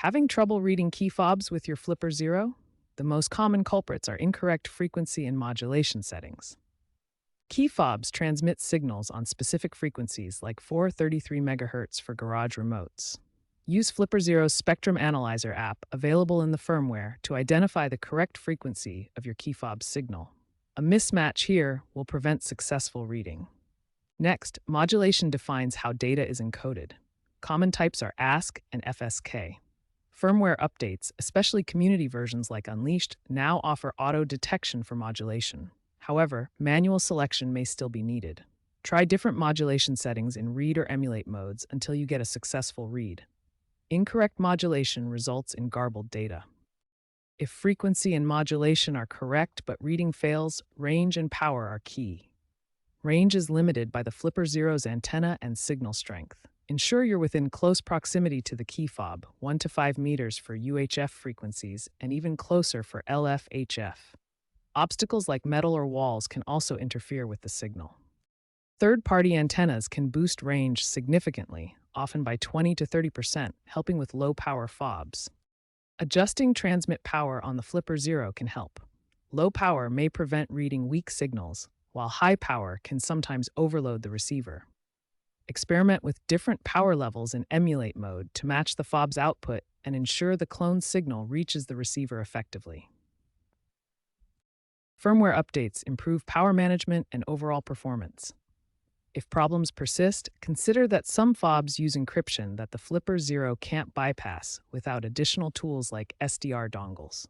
Having trouble reading key fobs with your Flipper Zero? The most common culprits are incorrect frequency and modulation settings. Key fobs transmit signals on specific frequencies like 433 MHz for garage remotes. Use Flipper Zero's Spectrum Analyzer app available in the firmware to identify the correct frequency of your key fob signal. A mismatch here will prevent successful reading. Next, modulation defines how data is encoded. Common types are ASC and FSK. Firmware updates, especially community versions like Unleashed, now offer auto-detection for modulation. However, manual selection may still be needed. Try different modulation settings in read or emulate modes until you get a successful read. Incorrect modulation results in garbled data. If frequency and modulation are correct but reading fails, range and power are key. Range is limited by the Flipper Zero's antenna and signal strength. Ensure you're within close proximity to the key fob, 1 to 5 meters for UHF frequencies and even closer for LF-HF. Obstacles like metal or walls can also interfere with the signal. Third-party antennas can boost range significantly, often by 20 to 30%, helping with low-power fobs. Adjusting transmit power on the Flipper Zero can help. Low power may prevent reading weak signals, while high power can sometimes overload the receiver. Experiment with different power levels in emulate mode to match the fob's output and ensure the cloned signal reaches the receiver effectively. Firmware updates improve power management and overall performance. If problems persist, consider that some fobs use encryption that the Flipper Zero can't bypass without additional tools like SDR dongles.